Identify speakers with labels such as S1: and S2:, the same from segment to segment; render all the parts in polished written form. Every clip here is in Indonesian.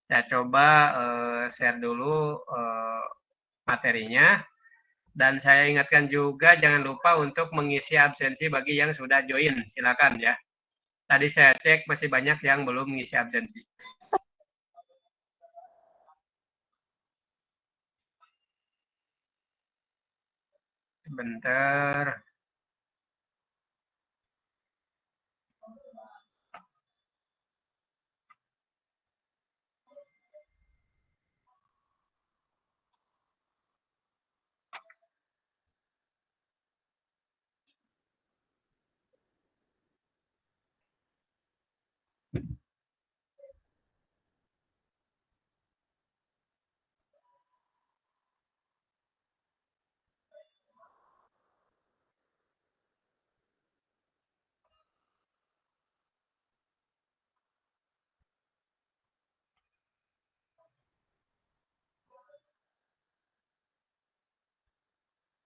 S1: Saya coba share dulu materinya. Dan saya ingatkan juga jangan lupa untuk mengisi absensi bagi yang sudah join. Silakan ya. Tadi saya cek masih banyak yang belum mengisi absensi. Sebentar.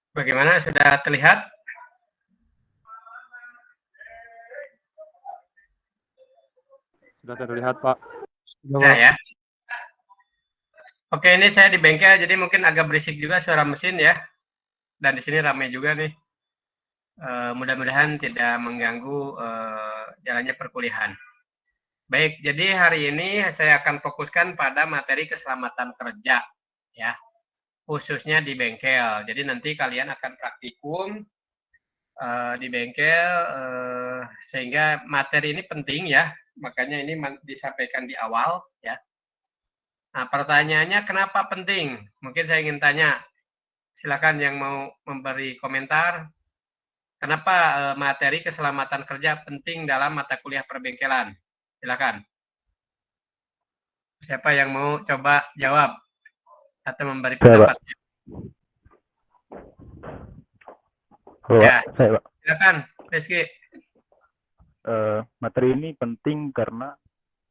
S1: Bagaimana? Sudah terlihat?
S2: Sudah terlihat, Pak.
S1: Nah, ya. Oke, ini saya di bengkel, jadi mungkin agak berisik juga suara mesin ya. Dan di sini ramai juga nih. Mudah-mudahan tidak mengganggu jalannya perkuliahan. Baik, jadi hari ini saya akan fokuskan pada materi keselamatan kerja, ya, khususnya di bengkel. Jadi nanti kalian akan praktikum di bengkel, sehingga materi ini penting ya, makanya ini disampaikan di awal, ya. Nah, pertanyaannya kenapa penting? Mungkin saya ingin tanya, silakan yang mau memberi komentar, kenapa materi keselamatan kerja penting dalam mata kuliah perbengkelan? Silakan. Siapa yang mau coba jawab atau memberi pendapatnya? Ya, silakan, Rizky.
S2: Materi ini penting karena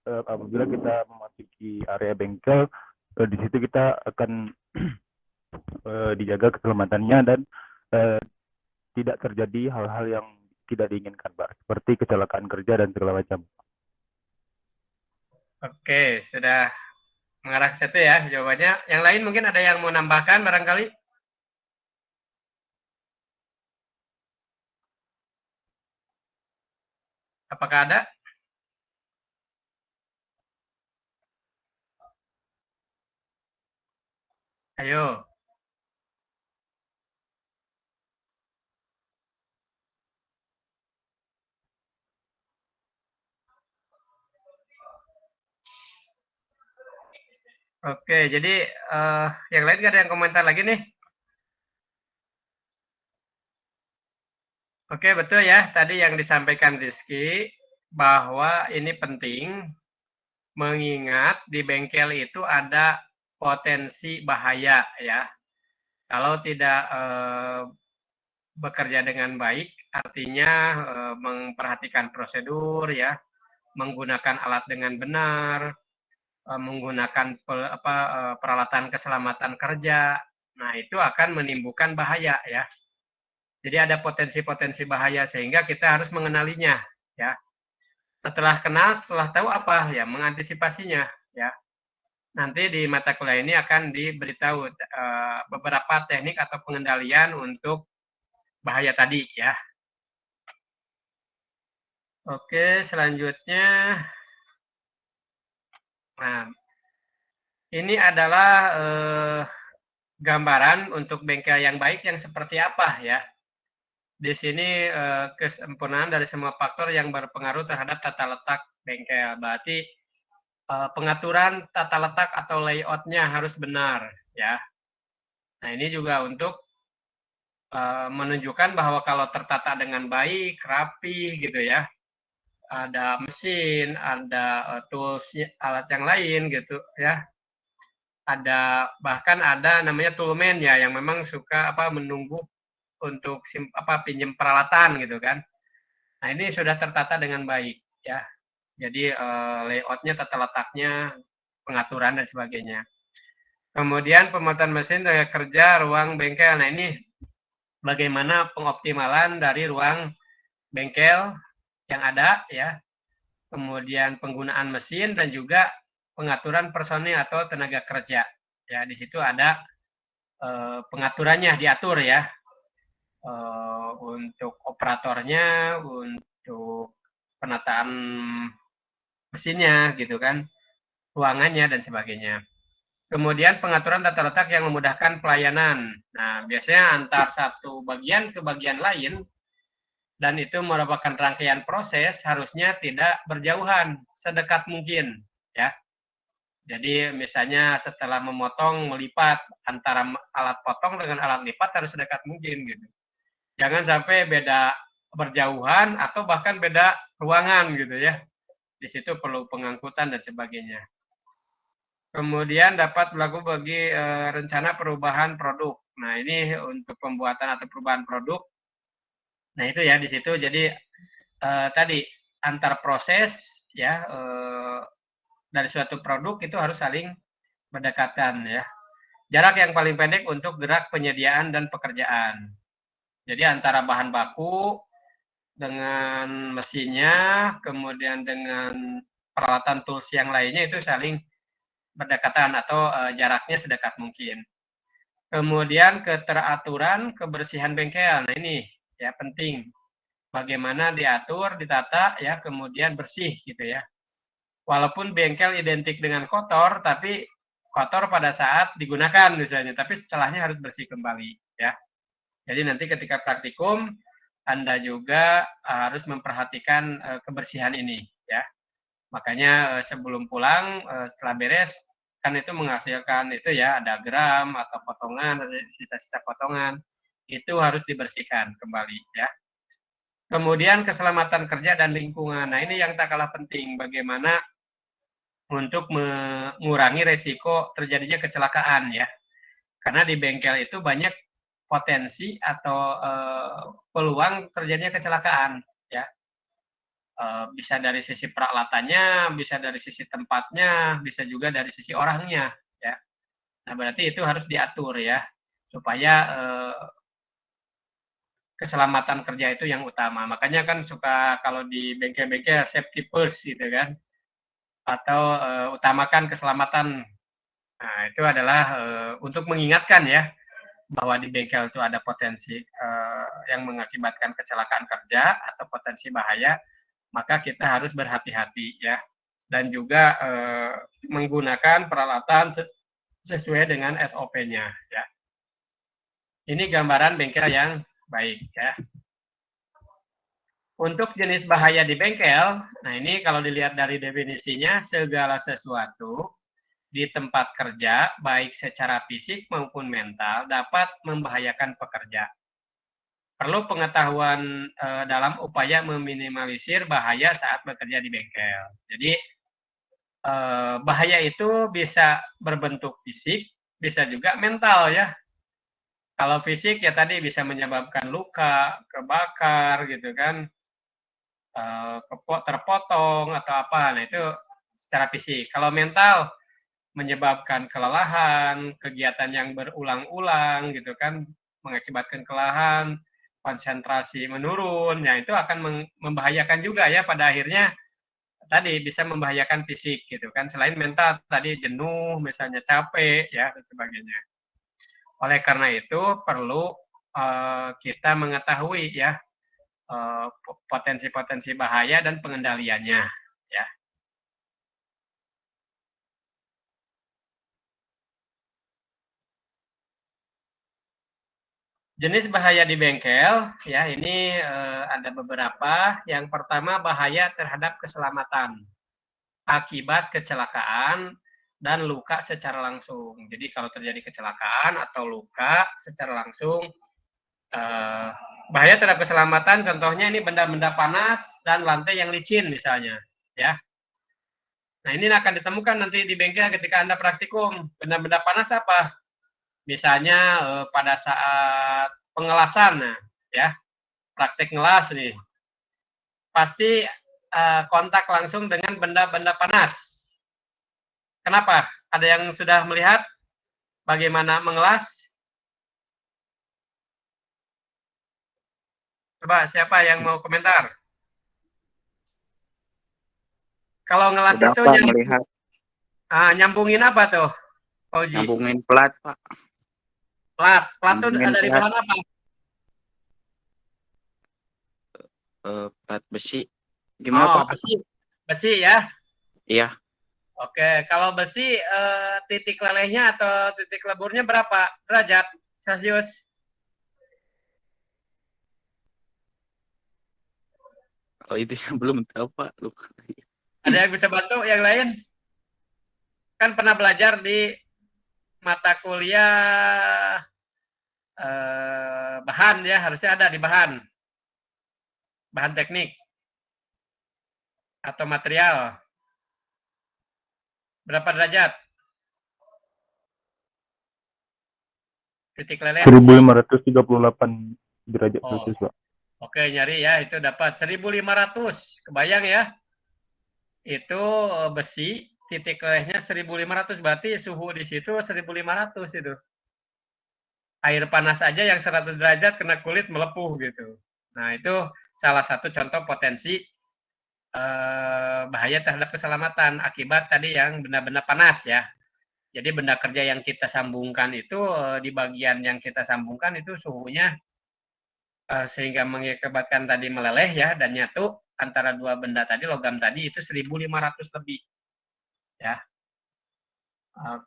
S2: apabila kita memasuki area bengkel, di situ kita akan dijaga keselamatannya dan tidak terjadi hal-hal yang tidak diinginkan, Pak, seperti kecelakaan kerja dan segala macam.
S1: Oke, sudah mengarah ke situ ya jawabannya. Yang lain mungkin ada yang mau nambahkan barangkali? Apakah ada? Ayo. Oke, jadi yang lain nggak ada yang komentar lagi nih? Oke, betul ya. Tadi yang disampaikan Rizky, bahwa ini penting, mengingat di bengkel itu ada potensi bahaya ya. Kalau tidak bekerja dengan baik, artinya memperhatikan prosedur ya, menggunakan alat dengan benar, menggunakan peralatan keselamatan kerja. Nah, itu akan menimbulkan bahaya ya. Jadi ada potensi-potensi bahaya sehingga kita harus mengenalinya ya. Setelah kenal, setelah tahu apa ya, mengantisipasinya ya. Nanti di mata kuliah ini akan diberitahu beberapa teknik atau pengendalian untuk bahaya tadi ya. Oke, selanjutnya, nah, ini adalah gambaran untuk bengkel yang baik yang seperti apa ya. Di sini kesempurnaan dari semua faktor yang berpengaruh terhadap tata letak bengkel. Berarti pengaturan tata letak atau layoutnya harus benar ya. Nah, ini juga untuk menunjukkan bahwa kalau tertata dengan baik, rapi gitu ya, ada mesin, ada tools, alat yang lain gitu ya, ada bahkan ada namanya toolman ya yang memang suka menunggu untuk pinjam peralatan gitu kan. Nah, ini sudah tertata dengan baik ya. Jadi layoutnya, tata letaknya, pengaturan dan sebagainya. Kemudian pemuatan mesin, tenaga kerja, ruang bengkel. Nah, ini bagaimana pengoptimalan dari ruang bengkel yang ada ya. Kemudian penggunaan mesin dan juga pengaturan personil atau tenaga kerja. Ya, di situ ada pengaturannya diatur ya. Untuk operatornya, untuk penataan mesinnya gitu kan, ruangannya dan sebagainya. Kemudian pengaturan tata letak yang memudahkan pelayanan. Nah, biasanya antar satu bagian ke bagian lain dan itu merupakan rangkaian proses harusnya tidak berjauhan, sedekat mungkin ya. Jadi misalnya setelah memotong melipat antara alat potong dengan alat lipat harus sedekat mungkin gitu. Jangan sampai beda berjauhan atau bahkan beda ruangan gitu ya. Di situ perlu pengangkutan dan sebagainya. Kemudian dapat berlaku bagi rencana perubahan produk. Nah, ini untuk pembuatan atau perubahan produk. Nah, itu ya di situ. Jadi tadi antar proses ya dari suatu produk itu harus saling berdekatan ya. Jarak yang paling pendek untuk gerak penyediaan dan pekerjaan. Jadi antara bahan baku dengan mesinnya, kemudian dengan peralatan tools yang lainnya itu saling berdekatan atau jaraknya sedekat mungkin. Kemudian keteraturan kebersihan bengkel. Nah ini ya penting. Bagaimana diatur, ditata ya, kemudian bersih gitu ya. Walaupun bengkel identik dengan kotor, tapi kotor pada saat digunakan misalnya, tapi setelahnya harus bersih kembali ya. Jadi nanti ketika praktikum Anda juga harus memperhatikan kebersihan ini ya. Makanya sebelum pulang setelah beres kan itu menghasilkan itu ya ada gram atau potongan, sisa-sisa potongan itu harus dibersihkan kembali ya. Kemudian keselamatan kerja dan lingkungan. Nah, ini yang tak kalah penting bagaimana untuk mengurangi resiko terjadinya kecelakaan ya. Karena di bengkel itu banyak potensi atau peluang terjadinya kecelakaan ya. Bisa dari sisi peralatannya, bisa dari sisi tempatnya, bisa juga dari sisi orangnya ya. Nah, berarti itu harus diatur ya supaya keselamatan kerja itu yang utama. Makanya kan suka kalau di bengkel-bengkel safety first gitu kan, atau utamakan keselamatan. Nah, itu adalah untuk mengingatkan ya bahwa di bengkel itu ada potensi yang mengakibatkan kecelakaan kerja atau potensi bahaya, maka kita harus berhati-hati ya. Dan juga menggunakan peralatan sesuai dengan SOP-nya ya. Ini gambaran bengkel yang baik ya. Untuk jenis bahaya di bengkel, nah ini kalau dilihat dari definisinya, segala sesuatu di tempat kerja, baik secara fisik maupun mental, dapat membahayakan pekerja. Perlu pengetahuan dalam upaya meminimalisir bahaya saat bekerja di bengkel. Jadi, bahaya itu bisa berbentuk fisik, bisa juga mental ya. Kalau fisik ya tadi bisa menyebabkan luka, kebakar gitu kan, terpotong atau apa. Nah itu secara fisik. Kalau mental menyebabkan kelelahan, kegiatan yang berulang-ulang gitu kan, mengakibatkan kelelahan, konsentrasi menurun, ya itu akan membahayakan juga ya pada akhirnya tadi bisa membahayakan fisik gitu kan. Selain mental tadi jenuh, misalnya capek ya dan sebagainya. Oleh karena itu perlu kita mengetahui ya potensi-potensi bahaya dan pengendaliannya ya. Jenis bahaya di bengkel ya ini ada beberapa. Yang pertama bahaya terhadap keselamatan akibat kecelakaan dan luka secara langsung. Jadi kalau terjadi kecelakaan atau luka secara langsung bahaya terhadap keselamatan contohnya ini benda-benda panas dan lantai yang licin misalnya ya. Nah, ini akan ditemukan nanti di bengkel ketika Anda praktikum. Benda-benda panas apa? Misalnya pada saat pengelasan, nah, ya, praktek ngelas nih. Pasti kontak langsung dengan benda-benda panas. Kenapa? Ada yang sudah melihat bagaimana mengelas? Coba siapa yang mau komentar? Kalau ngelas
S3: Sudah
S1: itu
S3: Pak melihat.
S1: Nyambungin apa tuh, Pak Uji?
S3: Nyambungin plat, Pak.
S1: Plat tuh
S3: Nyambungin
S1: dari
S3: plat,
S1: bahan apa?
S3: plat besi. Gimana, Pak?
S1: Besi ya.
S3: Iya.
S1: Oke, kalau besi titik lelehnya atau titik leburnya berapa derajat Celcius?
S3: Oh, itu yang belum tahu, Pak. Lupa.
S1: Ada yang bisa bantu yang lain? Kan pernah belajar di mata kuliah bahan ya, harusnya ada di bahan teknik atau material. Berapa derajat? Titik leleh
S2: 1538 derajat Celcius, Pak.
S1: Oke, nyari ya, itu dapat 1500. Kebayang ya? Itu besi, titik lelehnya 1500, berarti suhu di situ 1500 itu. Air panas aja yang 100 derajat kena kulit melepuh gitu. Nah, itu salah satu contoh potensi bahaya terhadap keselamatan akibat tadi yang benda-benda panas ya. Jadi benda kerja yang kita sambungkan itu di bagian yang kita sambungkan itu suhunya sehingga mengakibatkan tadi meleleh ya dan nyatu antara dua benda tadi, logam tadi itu 1500 lebih ya.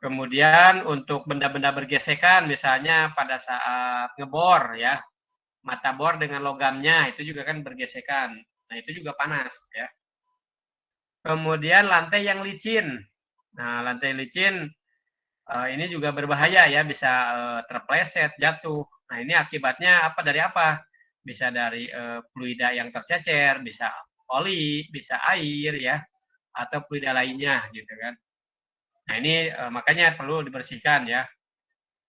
S1: Kemudian untuk benda-benda bergesekan misalnya pada saat ngebor ya, mata bor dengan logamnya itu juga kan bergesekan. Nah, itu juga panas ya. Kemudian lantai yang licin. Nah, lantai licin ini juga berbahaya ya, bisa terpleset, jatuh. Nah, ini akibatnya apa dari apa? Bisa dari fluida yang tercecer, bisa oli, bisa air ya, atau fluida lainnya gitu kan. Nah, ini makanya perlu dibersihkan ya.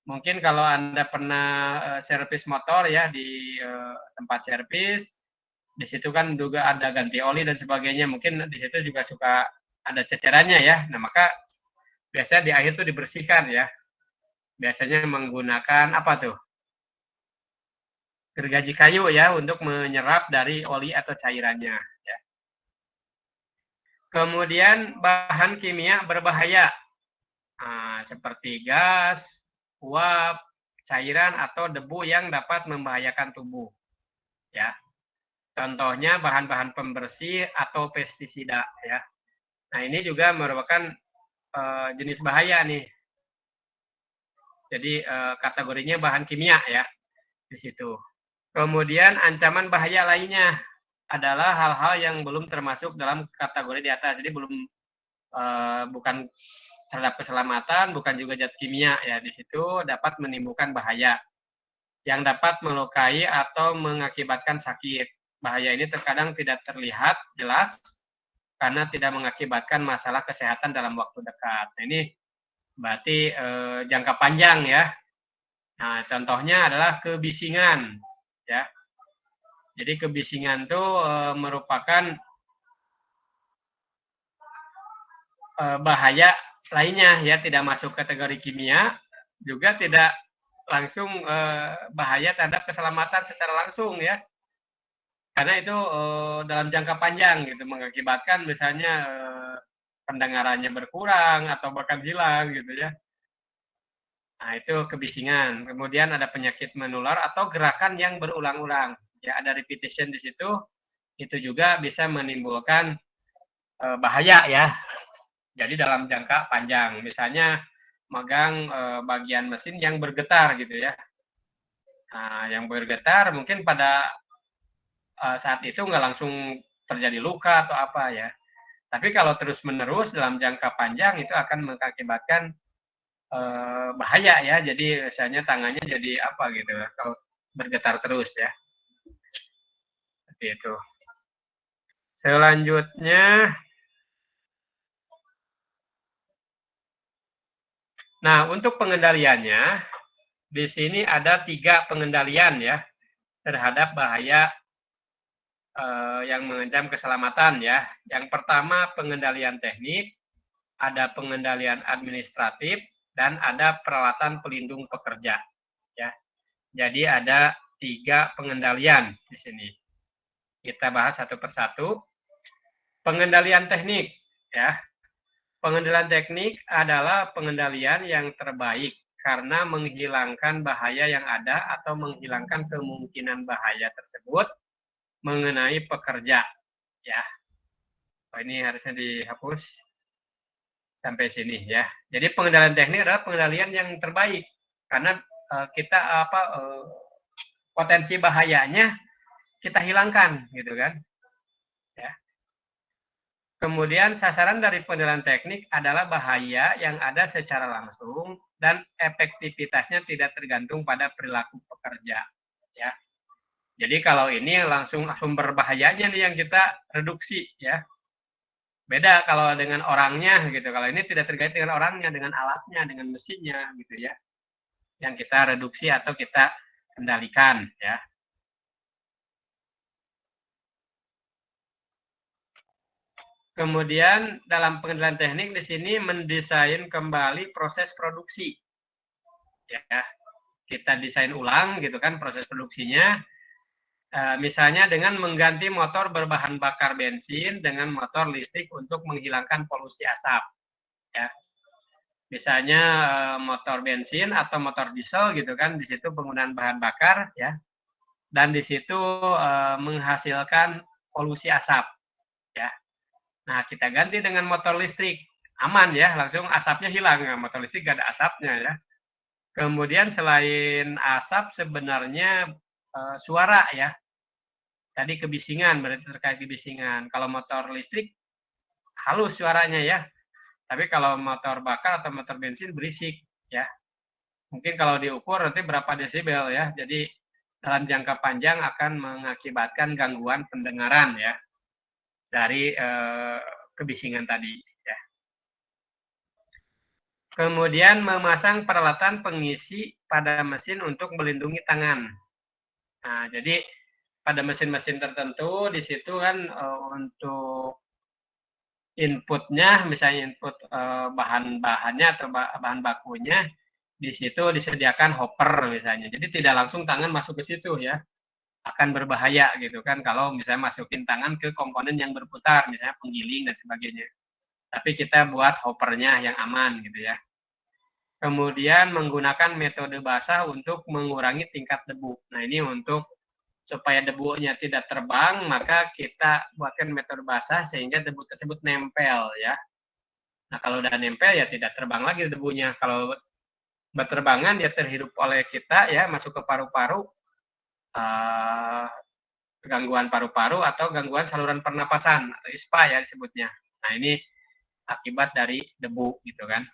S1: Mungkin kalau Anda pernah servis motor ya di tempat servis, di situ kan juga ada ganti oli dan sebagainya. Mungkin di situ juga suka ada cecerannya ya. Nah, maka biasanya di akhir tuh dibersihkan ya. Biasanya menggunakan apa tuh? Gergaji kayu ya untuk menyerap dari oli atau cairannya. Ya. Kemudian bahan kimia berbahaya seperti gas, uap, cairan atau debu yang dapat membahayakan tubuh. Ya. Contohnya bahan-bahan pembersih atau pestisida ya. Nah, ini juga merupakan jenis bahaya nih. Jadi kategorinya bahan kimia ya di situ. Kemudian ancaman bahaya lainnya adalah hal-hal yang belum termasuk dalam kategori di atas. Jadi belum bukan terhadap keselamatan, bukan juga zat kimia ya. Di situ dapat menimbulkan bahaya yang dapat melukai atau mengakibatkan sakit. Bahaya ini terkadang tidak terlihat jelas karena tidak mengakibatkan masalah kesehatan dalam waktu dekat. Nah, ini berarti jangka panjang ya. Nah, contohnya adalah kebisingan ya. Jadi kebisingan itu merupakan bahaya lainnya ya, tidak masuk kategori kimia, juga tidak langsung bahaya terhadap keselamatan secara langsung ya. Karena itu dalam jangka panjang gitu mengakibatkan misalnya pendengarannya berkurang atau bahkan hilang gitu ya. Nah, itu kebisingan. Kemudian ada penyakit menular atau gerakan yang berulang-ulang. Ya, ada repetition di situ. Itu juga bisa menimbulkan bahaya ya. Jadi dalam jangka panjang. Misalnya megang bagian mesin yang bergetar gitu ya. Nah, yang bergetar mungkin pada saat itu nggak langsung terjadi luka atau apa ya. Tapi kalau terus-menerus dalam jangka panjang itu akan mengakibatkan bahaya ya. Jadi misalnya tangannya jadi apa gitu ya, kalau bergetar terus ya. Seperti itu. Selanjutnya, nah untuk pengendaliannya, di sini ada 3 pengendalian ya terhadap bahaya yang mengancam keselamatan ya. Yang pertama pengendalian teknik, ada pengendalian administratif, dan ada peralatan pelindung pekerja ya. Jadi ada 3 pengendalian di sini. Kita bahas satu persatu. Pengendalian teknik ya. Pengendalian teknik adalah pengendalian yang terbaik karena menghilangkan bahaya yang ada atau menghilangkan kemungkinan bahaya tersebut mengenai pekerja. Ya, ini harusnya dihapus sampai sini ya. Jadi pengendalian teknik adalah pengendalian yang terbaik karena kita potensi bahayanya kita hilangkan gitu kan. Ya. Kemudian sasaran dari pengendalian teknik adalah bahaya yang ada secara langsung dan efektivitasnya tidak tergantung pada perilaku pekerja. Ya. Jadi kalau ini langsung sumber bahayanya nih yang kita reduksi ya. Beda kalau dengan orangnya gitu. Kalau ini tidak terkait dengan orangnya, dengan alatnya, dengan mesinnya gitu ya. Yang kita reduksi atau kita kendalikan ya. Kemudian dalam pengendalian teknik di sini mendesain kembali proses produksi. Ya, kita desain ulang gitu kan proses produksinya. Misalnya dengan mengganti motor berbahan bakar bensin dengan motor listrik untuk menghilangkan polusi asap. Ya. Misalnya motor bensin atau motor diesel gitu kan, di situ penggunaan bahan bakar ya. Dan di situ menghasilkan polusi asap ya. Nah, kita ganti dengan motor listrik. Aman ya, langsung asapnya hilang. Nah, motor listrik gak ada asapnya ya. Kemudian selain asap sebenarnya suara ya. Tadi kebisingan, berarti terkait kebisingan. Kalau motor listrik halus suaranya ya. Tapi kalau motor bakar atau motor bensin berisik ya. Mungkin kalau diukur nanti berapa desibel ya. Jadi dalam jangka panjang akan mengakibatkan gangguan pendengaran ya. Dari kebisingan tadi ya. Kemudian memasang peralatan pengisi pada mesin untuk melindungi tangan. Nah, jadi pada mesin-mesin tertentu di situ kan untuk inputnya, misalnya input bahan-bahannya atau bahan bakunya, di situ disediakan hopper misalnya. Jadi tidak langsung tangan masuk ke situ ya. Akan berbahaya gitu kan kalau misalnya masukin tangan ke komponen yang berputar, misalnya penggiling dan sebagainya. Tapi kita buat hoppernya yang aman gitu ya. Kemudian menggunakan metode basah untuk mengurangi tingkat debu. Nah ini untuk supaya debunya tidak terbang, maka kita buatkan metode basah sehingga debu tersebut nempel ya. Nah kalau udah nempel ya tidak terbang lagi debunya. Kalau berterbangan dia terhirup oleh kita ya, masuk ke paru-paru, gangguan paru-paru atau gangguan saluran pernapasan atau ISPA ya disebutnya. Nah ini akibat dari debu gitu kan.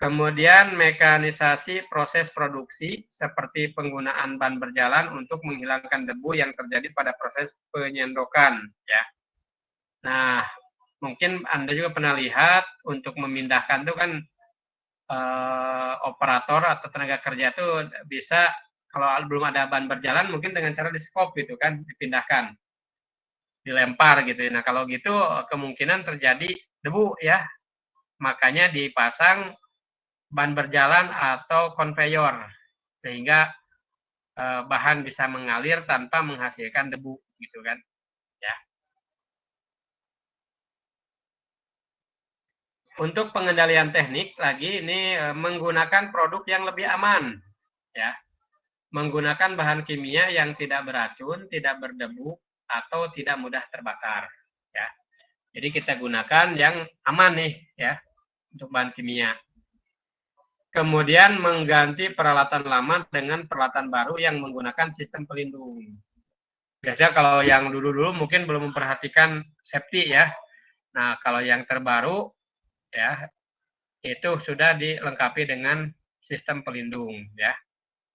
S1: Kemudian mekanisasi proses produksi seperti penggunaan ban berjalan untuk menghilangkan debu yang terjadi pada proses penyendokan ya. Nah, mungkin Anda juga pernah lihat untuk memindahkan itu kan operator atau tenaga kerja itu bisa kalau belum ada ban berjalan mungkin dengan cara di-skop gitu kan, dipindahkan, dilempar gitu. Nah, kalau gitu kemungkinan terjadi debu ya. Makanya dipasang ban berjalan atau konveyor sehingga bahan bisa mengalir tanpa menghasilkan debu gitu kan ya. Untuk pengendalian teknik lagi ini menggunakan produk yang lebih aman ya. Menggunakan bahan kimia yang tidak beracun, tidak berdebu atau tidak mudah terbakar ya. Jadi kita gunakan yang aman nih ya untuk bahan kimia. Kemudian mengganti peralatan lama dengan peralatan baru yang menggunakan sistem pelindung. Biasanya kalau yang dulu-dulu mungkin belum memperhatikan safety ya. Nah, kalau yang terbaru ya itu sudah dilengkapi dengan sistem pelindung ya.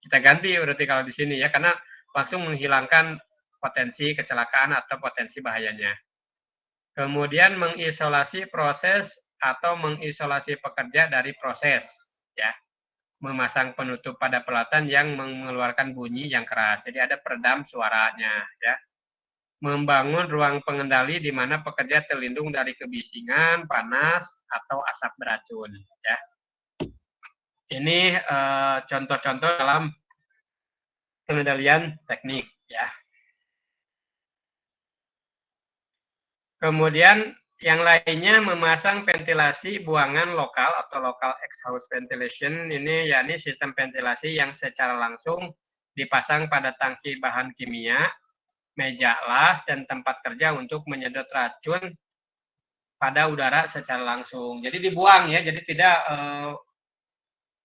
S1: Kita ganti berarti kalau di sini ya karena langsung menghilangkan potensi kecelakaan atau potensi bahayanya. Kemudian mengisolasi proses atau mengisolasi pekerja dari proses ya. Memasang penutup pada peralatan yang mengeluarkan bunyi yang keras. Jadi ada peredam suaranya ya. Membangun ruang pengendali di mana pekerja terlindung dari kebisingan, panas atau asap beracun ya. Ini contoh-contoh dalam pengendalian teknik ya. Kemudian Yang lainnya memasang ventilasi buangan lokal atau local exhaust ventilation, ini yakni sistem ventilasi yang secara langsung dipasang pada tangki bahan kimia, meja las, dan tempat kerja untuk menyedot racun pada udara secara langsung. Jadi dibuang ya, jadi tidak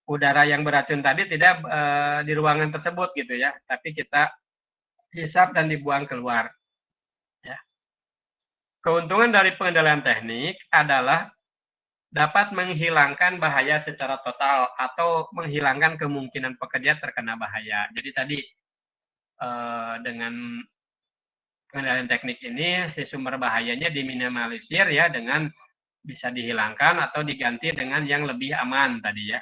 S1: udara yang beracun tadi tidak di ruangan tersebut gitu ya, tapi kita hisap dan dibuang keluar. Ya. Keuntungan dari pengendalian teknik adalah dapat menghilangkan bahaya secara total atau menghilangkan kemungkinan pekerja terkena bahaya. Jadi tadi dengan pengendalian teknik ini si sumber bahayanya diminimalisir ya dengan bisa dihilangkan atau diganti dengan yang lebih aman tadi ya.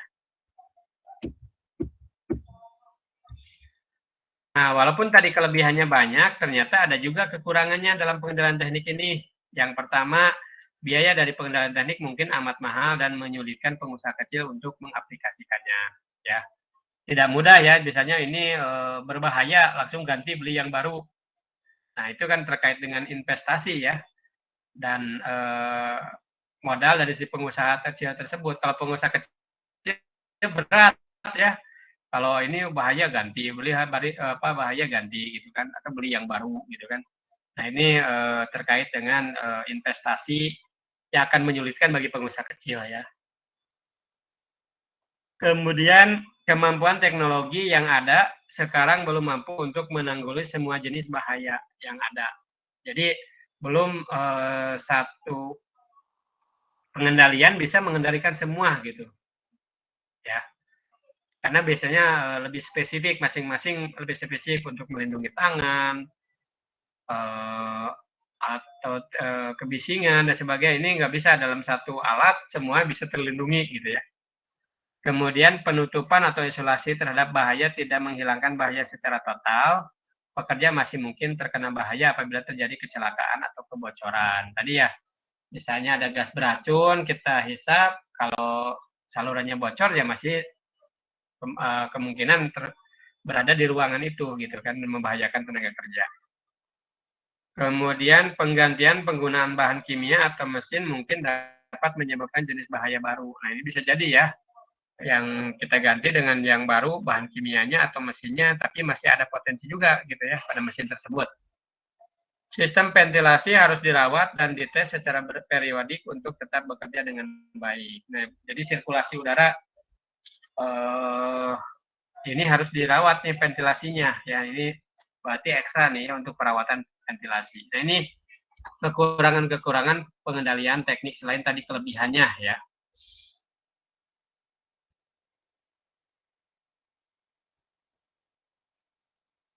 S1: Nah, walaupun tadi kelebihannya banyak, ternyata ada juga kekurangannya dalam pengendalian teknik ini. Yang pertama, biaya dari pengendalian teknik mungkin amat mahal dan menyulitkan pengusaha kecil untuk mengaplikasikannya. Ya, tidak mudah ya. Biasanya ini berbahaya, langsung ganti beli yang baru. Nah, itu kan terkait dengan investasi ya dan modal dari si pengusaha kecil tersebut. Kalau pengusaha kecil berat ya. Kalau ini bahaya ganti, beli bahaya ganti gitu kan, atau beli yang baru gitu kan. Nah ini terkait dengan investasi yang akan menyulitkan bagi pengusaha kecil ya. Kemudian kemampuan teknologi yang ada sekarang belum mampu untuk menanggulangi semua jenis bahaya yang ada. Jadi belum satu pengendalian bisa mengendalikan semua gitu ya. Karena biasanya lebih spesifik, masing-masing lebih spesifik untuk melindungi tangan, atau kebisingan dan sebagainya. Ini nggak bisa dalam satu alat semua bisa terlindungi gitu ya. Kemudian penutupan atau isolasi terhadap bahaya tidak menghilangkan bahaya secara total. Pekerja masih mungkin terkena bahaya apabila terjadi kecelakaan atau kebocoran. Tadi ya, misalnya ada gas beracun, kita hisap, kalau salurannya bocor ya masih kemungkinan berada di ruangan itu gitu kan, membahayakan tenaga kerja. Kemudian penggantian penggunaan bahan kimia atau mesin mungkin dapat menyebabkan jenis bahaya baru. Nah ini bisa jadi ya, yang kita ganti dengan yang baru bahan kimianya atau mesinnya, tapi masih ada potensi juga gitu ya pada mesin tersebut. Sistem ventilasi harus dirawat dan dites secara berperiodik untuk tetap bekerja dengan baik. Nah, jadi sirkulasi udara ini harus dirawat nih ventilasinya ya, ini berarti ekstra nih untuk perawatan ventilasi. Nah ini kekurangan-kekurangan pengendalian teknik selain tadi kelebihannya ya.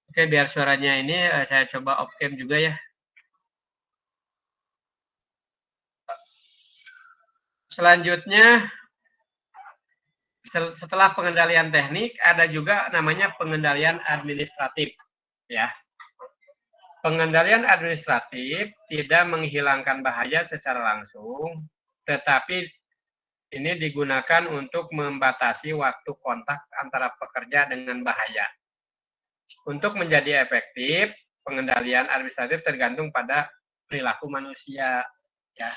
S1: Oke, biar suaranya ini saya coba off cam juga ya. Selanjutnya setelah pengendalian teknik ada juga namanya pengendalian administratif ya. Pengendalian administratif tidak menghilangkan bahaya secara langsung, tetapi ini digunakan untuk membatasi waktu kontak antara pekerja dengan bahaya. Untuk menjadi efektif, pengendalian administratif tergantung pada perilaku manusia. Ya.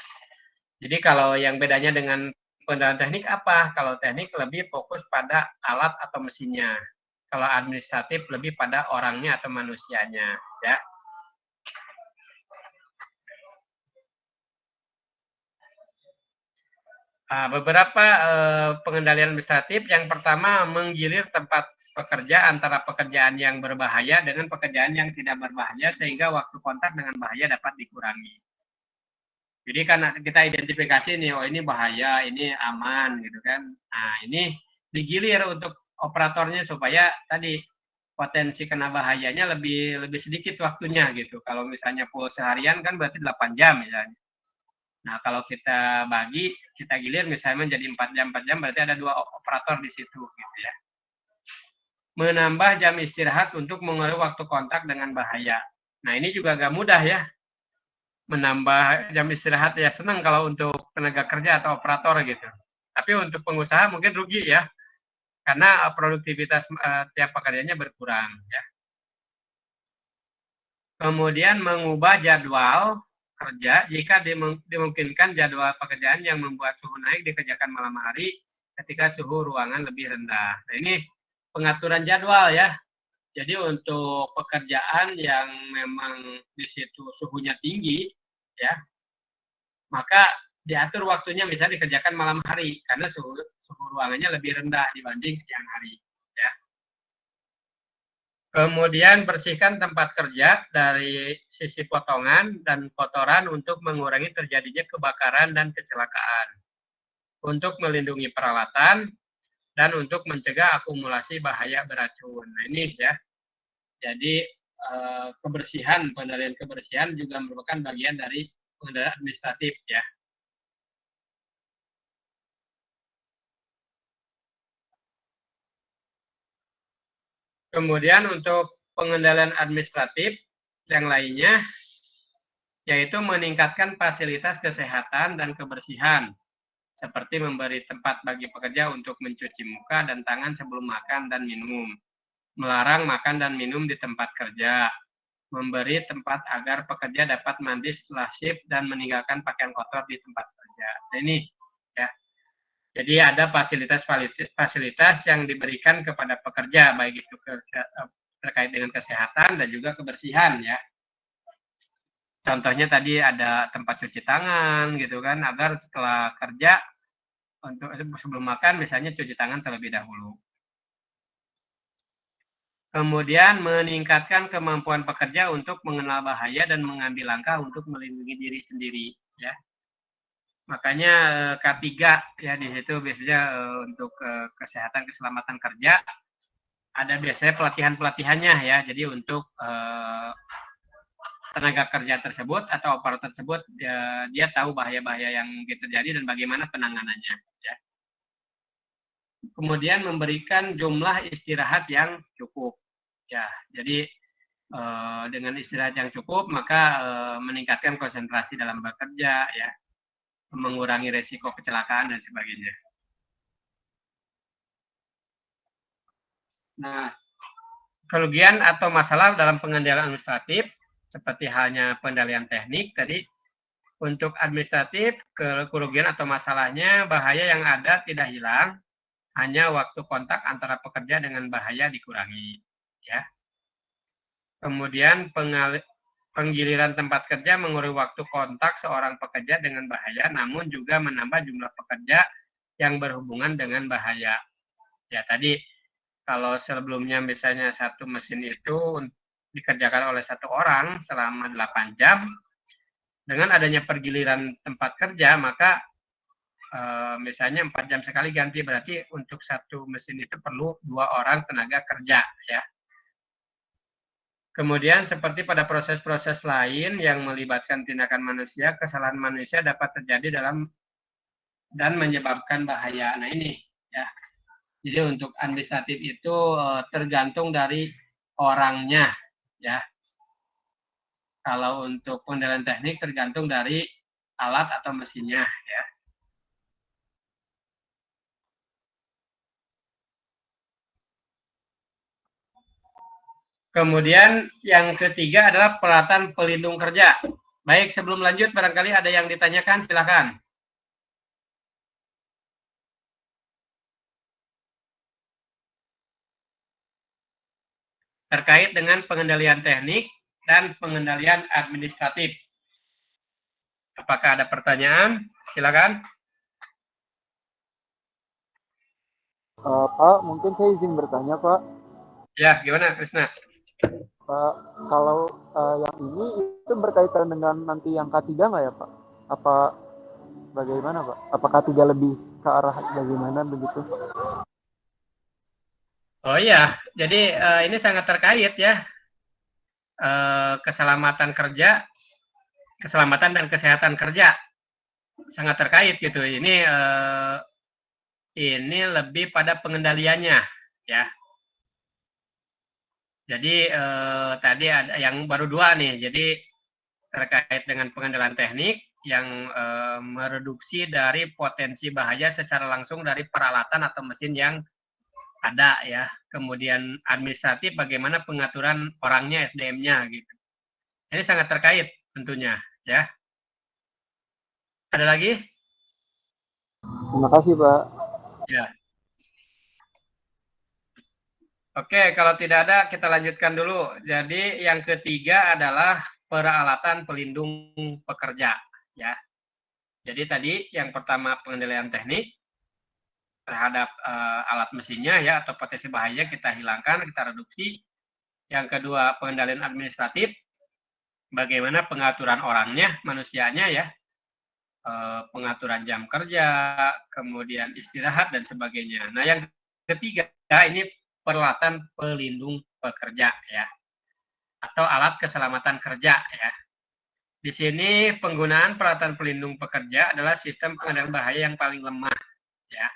S1: Jadi kalau yang bedanya dengan pengendalian teknik apa? Kalau teknik lebih fokus pada alat atau mesinnya. Kalau administratif lebih pada orangnya atau manusianya. Ya. Beberapa pengendalian administratif, yang pertama menggilir tempat pekerja antara pekerjaan yang berbahaya dengan pekerjaan yang tidak berbahaya sehingga waktu kontak dengan bahaya dapat dikurangi. Jadi karena kita identifikasi nih, oh ini bahaya, ini aman gitu kan. Nah ini digilir untuk operatornya supaya tadi potensi kena bahayanya lebih sedikit waktunya gitu. Kalau misalnya full seharian kan berarti 8 jam misalnya. Nah, kalau kita bagi, kita gilir misalnya menjadi 4 jam berarti ada 2 operator di situ gitu ya. Menambah jam istirahat untuk mengurangi waktu kontak dengan bahaya. Nah, ini juga agak mudah ya. Menambah jam istirahat ya senang kalau untuk tenaga kerja atau operator gitu. Tapi untuk pengusaha mungkin rugi ya. Karena produktivitas tiap pekerjaannya berkurang ya. Kemudian mengubah jadwal kerja jika dimungkinkan jadwal pekerjaan yang membuat suhu naik dikerjakan malam hari ketika suhu ruangan lebih rendah. Nah, ini pengaturan jadwal ya. Jadi untuk pekerjaan yang memang di situ suhunya tinggi, ya, maka diatur waktunya misalnya dikerjakan malam hari karena suhu ruangannya lebih rendah dibanding siang hari. Ya. Kemudian bersihkan tempat kerja dari sisi potongan dan kotoran untuk mengurangi terjadinya kebakaran dan kecelakaan. Untuk melindungi peralatan dan untuk mencegah akumulasi bahaya beracun. Nah ini ya. Jadi kebersihan, pengendalian kebersihan juga merupakan bagian dari pengendalian administratif ya. Kemudian untuk pengendalian administratif yang lainnya yaitu meningkatkan fasilitas kesehatan dan kebersihan seperti memberi tempat bagi pekerja untuk mencuci muka dan tangan sebelum makan dan minum, melarang makan dan minum di tempat kerja, memberi tempat agar pekerja dapat mandi setelah shift dan meninggalkan pakaian kotor di tempat kerja. Nah, ini ya. Jadi ada fasilitas yang diberikan kepada pekerja baik itu terkait dengan kesehatan dan juga kebersihan ya. Contohnya tadi ada tempat cuci tangan gitu kan, agar setelah kerja untuk sebelum makan misalnya cuci tangan terlebih dahulu. Kemudian meningkatkan kemampuan pekerja untuk mengenal bahaya dan mengambil langkah untuk melindungi diri sendiri ya. Makanya K3 ya di situ biasanya untuk kesehatan keselamatan kerja ada biasanya pelatihan-pelatihannya ya. Jadi untuk tenaga kerja tersebut atau operator tersebut dia tahu bahaya-bahaya yang terjadi dan bagaimana penanganannya ya. Kemudian memberikan jumlah istirahat yang cukup ya. Jadi dengan istirahat yang cukup maka meningkatkan konsentrasi dalam bekerja ya, mengurangi resiko kecelakaan dan sebagainya. Nah, kerugian atau masalah dalam pengendalian administratif seperti halnya pengendalian teknik tadi, untuk administratif kerugian atau masalahnya bahaya yang ada tidak hilang, hanya waktu kontak antara pekerja dengan bahaya dikurangi ya. Kemudian penggiliran tempat kerja mengurangi waktu kontak seorang pekerja dengan bahaya, namun juga menambah jumlah pekerja yang berhubungan dengan bahaya. Ya tadi kalau sebelumnya misalnya satu mesin itu dikerjakan oleh satu orang selama 8 jam, dengan adanya pergiliran tempat kerja maka misalnya 4 jam sekali ganti, berarti untuk satu mesin itu perlu 2 orang tenaga kerja ya. Kemudian seperti pada proses-proses lain yang melibatkan tindakan manusia, kesalahan manusia dapat terjadi dalam dan menyebabkan bahaya. Nah ini ya. Jadi untuk administratif itu tergantung dari orangnya ya. Kalau untuk pengendalian teknik tergantung dari alat atau mesinnya ya. Kemudian yang ketiga adalah peralatan pelindung kerja. Baik, sebelum lanjut barangkali ada yang ditanyakan, silakan. Terkait dengan pengendalian teknik dan pengendalian administratif. Apakah ada pertanyaan? Silakan.
S4: Pak, mungkin saya izin bertanya, Pak.
S1: Ya, gimana, Krisna?
S4: Pak, kalau yang ini itu berkaitan dengan nanti yang K3 nggak ya, Pak? Apa bagaimana, Pak? Apa K3 lebih ke arah bagaimana begitu?
S1: Oh iya, jadi ini sangat terkait ya. Keselamatan kerja, keselamatan dan kesehatan kerja sangat terkait gitu. Ini lebih pada pengendaliannya ya. Jadi tadi ada yang baru 2 nih. Jadi terkait dengan pengendalian teknik yang mereduksi dari potensi bahaya secara langsung dari peralatan atau mesin yang ada ya. Kemudian administratif bagaimana pengaturan orangnya, SDM-nya gitu. Ini sangat terkait tentunya ya. Ada lagi?
S4: Terima kasih, Pak.
S1: Ya. Oke, kalau tidak ada kita lanjutkan dulu. Jadi yang ketiga adalah peralatan pelindung pekerja, ya. Jadi tadi yang pertama pengendalian teknik terhadap alat mesinnya ya atau potensi bahaya kita hilangkan, kita reduksi. Yang kedua pengendalian administratif, bagaimana pengaturan orangnya, manusianya ya, pengaturan jam kerja, kemudian istirahat dan sebagainya. Nah, yang ketiga ini peralatan pelindung pekerja ya atau alat keselamatan kerja ya. Di sini penggunaan peralatan pelindung pekerja adalah sistem pengendalian bahaya yang paling lemah ya.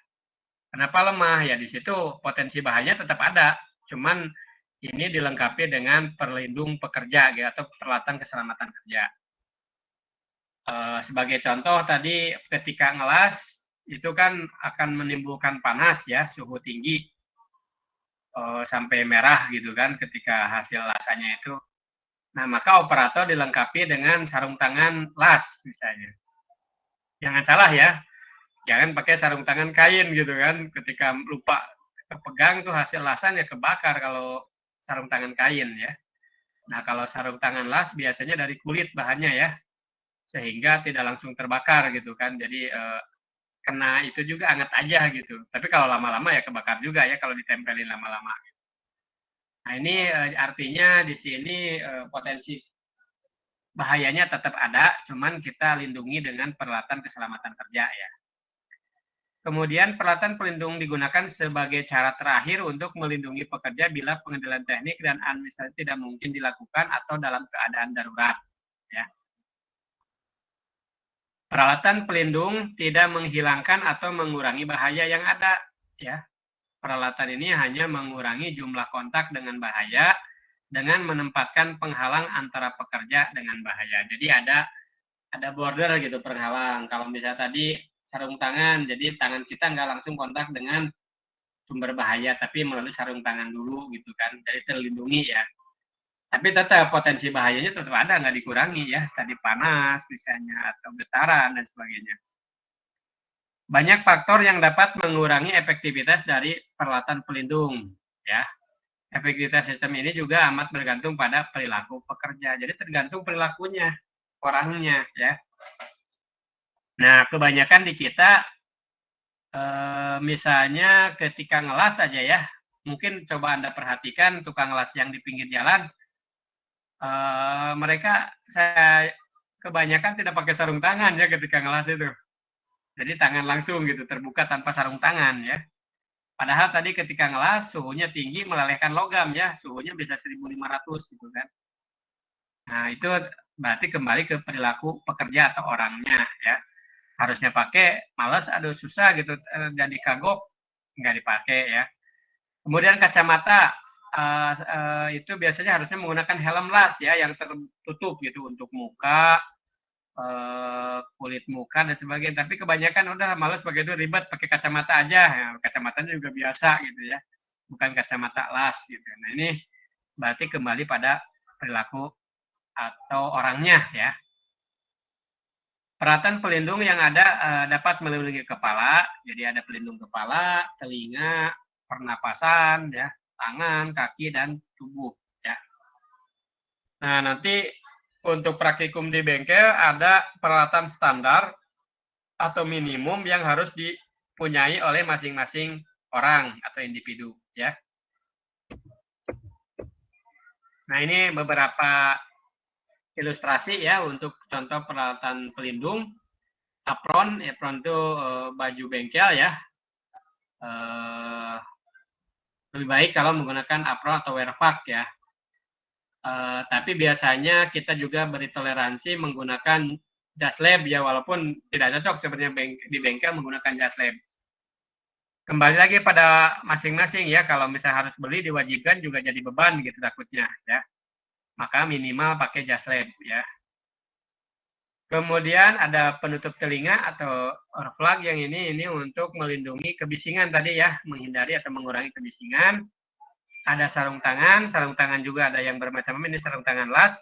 S1: Kenapa lemah? Ya di situ potensi bahayanya tetap ada, cuman ini dilengkapi dengan pelindung pekerja gitu, atau peralatan keselamatan kerja. Sebagai contoh tadi ketika ngelas itu kan akan menimbulkan panas ya, suhu tinggi sampai merah gitu kan ketika hasil lasannya itu. Nah, maka operator dilengkapi dengan sarung tangan las misalnya. Jangan salah ya, jangan pakai sarung tangan kain gitu kan. Ketika lupa kepegang tuh hasil lasan ya kebakar kalau sarung tangan kain ya. Nah, kalau sarung tangan las biasanya dari kulit bahannya ya, sehingga tidak langsung terbakar gitu kan. Jadi kena itu juga anget aja gitu. Tapi kalau lama-lama ya kebakar juga ya kalau ditempelin lama-lama. Nah, ini artinya di sini potensi bahayanya tetap ada, cuman kita lindungi dengan peralatan keselamatan kerja ya. Kemudian peralatan pelindung digunakan sebagai cara terakhir untuk melindungi pekerja bila pengendalian teknik dan administrasi tidak mungkin dilakukan atau dalam keadaan darurat. Ya. Peralatan pelindung tidak menghilangkan atau mengurangi bahaya yang ada. Ya. Peralatan ini hanya mengurangi jumlah kontak dengan bahaya dengan menempatkan penghalang antara pekerja dengan bahaya. Jadi ada border gitu penghalang. Kalau misalnya tadi sarung tangan, jadi tangan kita nggak langsung kontak dengan sumber bahaya, tapi melalui sarung tangan dulu gitu kan, jadi terlindungi ya. Tapi tetap potensi bahayanya tetap ada, nggak dikurangi ya, tadi panas misalnya, atau getaran dan sebagainya. Banyak faktor yang dapat mengurangi efektivitas dari peralatan pelindung ya. Efektivitas sistem ini juga amat bergantung pada perilaku pekerja, jadi tergantung perilakunya, orangnya ya. Nah, kebanyakan di kita misalnya ketika ngelas saja ya, mungkin coba Anda perhatikan tukang las yang di pinggir jalan, mereka saya kebanyakan tidak pakai sarung tangan ya ketika ngelas itu. Jadi tangan langsung gitu, terbuka tanpa sarung tangan ya. Padahal tadi ketika ngelas suhunya tinggi melelehkan logam ya, suhunya bisa 1500 gitu kan. Nah, itu berarti kembali ke perilaku pekerja atau orangnya ya. Harusnya pakai, males, aduh susah gitu, jadi kagok, nggak dipakai ya. Kemudian kacamata, itu biasanya harusnya menggunakan helm las ya, yang tertutup gitu untuk muka, kulit muka dan sebagainya. Tapi kebanyakan udah males pakai itu, ribet pakai kacamata aja. Ya, kacamatanya juga biasa gitu ya, bukan kacamata las gitu. Nah ini berarti kembali pada perilaku atau orangnya ya. Peralatan pelindung yang ada dapat melindungi kepala, jadi ada pelindung kepala, telinga, pernapasan, ya, tangan, kaki, dan tubuh. Ya. Nah, nanti untuk praktikum di bengkel ada peralatan standar atau minimum yang harus dipunyai oleh masing-masing orang atau individu. Ya. Nah, ini beberapa ilustrasi ya untuk contoh peralatan pelindung. Apron, apron itu baju bengkel ya. Lebih baik kalau menggunakan apron atau wearpack ya. Tapi biasanya kita juga beri toleransi menggunakan jas lab ya, walaupun tidak cocok sebenarnya di bengkel menggunakan jas lab. Kembali lagi pada masing-masing ya, kalau misalnya harus beli diwajibkan juga jadi beban gitu takutnya ya. Maka minimal pakai jas lab ya. Kemudian ada penutup telinga atau earplug yang ini untuk melindungi kebisingan tadi ya, menghindari atau mengurangi kebisingan. Ada sarung tangan juga ada yang bermacam-macam, ini sarung tangan las.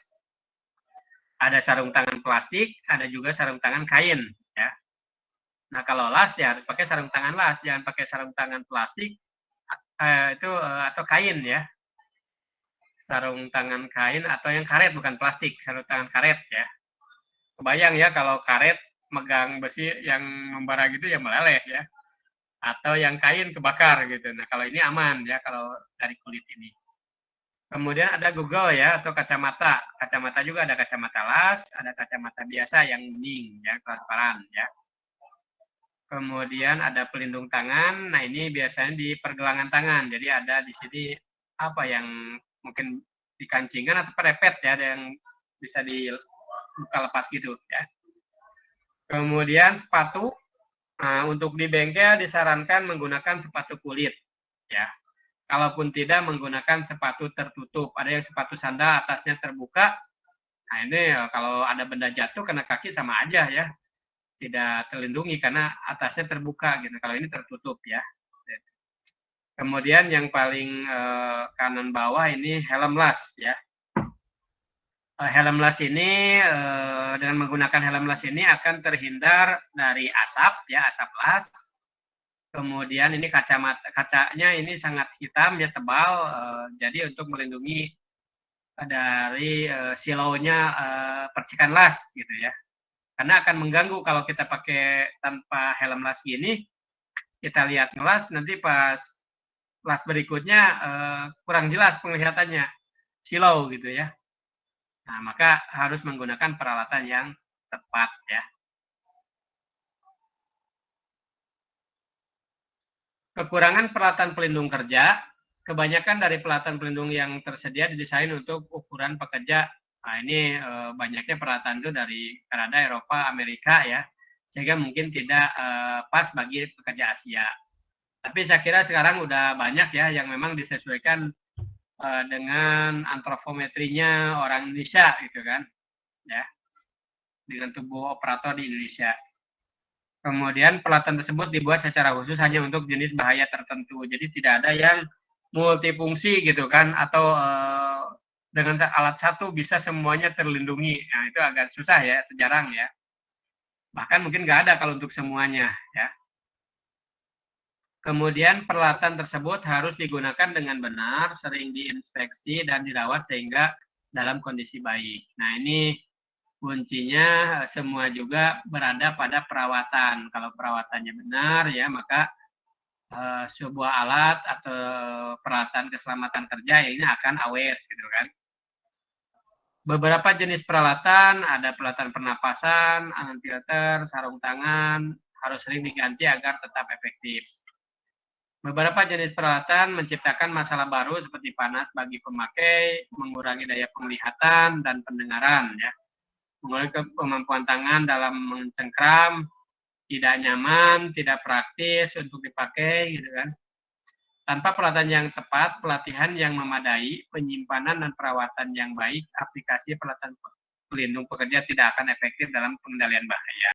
S1: Ada sarung tangan plastik, ada juga sarung tangan kain ya. Nah, kalau las ya harus pakai sarung tangan las, jangan pakai sarung tangan plastik atau kain ya. Sarung tangan kain atau yang karet, bukan plastik, sarung tangan karet ya. Kebayang ya kalau karet megang besi yang membara gitu ya meleleh ya. Atau yang kain kebakar gitu. Nah, kalau ini aman ya kalau dari kulit ini. Kemudian ada Google ya atau kacamata. Kacamata juga ada kacamata las, ada kacamata biasa yang bening ya, transparan ya. Kemudian ada pelindung tangan. Nah, ini biasanya di pergelangan tangan. Jadi ada di sini apa yang mungkin dikancingan atau perepet ya, ada yang bisa dibuka lepas gitu ya. Kemudian sepatu. Nah, untuk di bengkel disarankan menggunakan sepatu kulit ya. Kalaupun tidak menggunakan sepatu tertutup. Ada yang sepatu sandal atasnya terbuka. Nah, ini kalau ada benda jatuh kena kaki sama aja ya. Tidak terlindungi karena atasnya terbuka gitu. Kalau ini tertutup ya. Kemudian yang paling kanan bawah ini helm las ya. Helm las ini dengan menggunakan helm las ini akan terhindar dari asap ya, asap las. Kemudian ini kacanya ini sangat hitam ya, tebal, jadi untuk melindungi dari silaunya percikan las gitu ya. Karena akan mengganggu kalau kita pakai tanpa helm las gini, kita lihat ngelas nanti pas las berikutnya kurang jelas penglihatannya, silau gitu ya. Nah, maka harus menggunakan peralatan yang tepat ya. Kekurangan peralatan pelindung kerja, kebanyakan dari peralatan pelindung yang tersedia didesain untuk ukuran pekerja. Nah, ini banyaknya peralatan itu dari Kanada, Eropa, Amerika ya, sehingga mungkin tidak pas bagi pekerja Asia. Tapi saya kira sekarang udah banyak ya yang memang disesuaikan dengan antropometrinya orang Indonesia gitu kan, ya, dengan tubuh operator di Indonesia. Kemudian peralatan tersebut dibuat secara khusus hanya untuk jenis bahaya tertentu. Jadi tidak ada yang multifungsi gitu kan, atau dengan alat satu bisa semuanya terlindungi. Nah, itu agak susah ya, jarang ya. Bahkan mungkin nggak ada kalau untuk semuanya ya. Kemudian peralatan tersebut harus digunakan dengan benar, sering diinspeksi dan dirawat sehingga dalam kondisi baik. Nah, ini kuncinya semua juga berada pada perawatan. Kalau perawatannya benar ya, maka sebuah alat atau peralatan keselamatan kerja ini akan awet gitu kan. Beberapa jenis peralatan, ada peralatan pernapasan, angin filter, sarung tangan, harus sering diganti agar tetap efektif. Beberapa jenis peralatan menciptakan masalah baru seperti panas bagi pemakai, mengurangi daya penglihatan dan pendengaran ya. Mengurangi kemampuan tangan dalam mencengkram, tidak nyaman, tidak praktis untuk dipakai gitu kan. Tanpa peralatan yang tepat, pelatihan yang memadai, penyimpanan dan perawatan yang baik, aplikasi peralatan pelindung pekerja tidak akan efektif dalam pengendalian bahaya.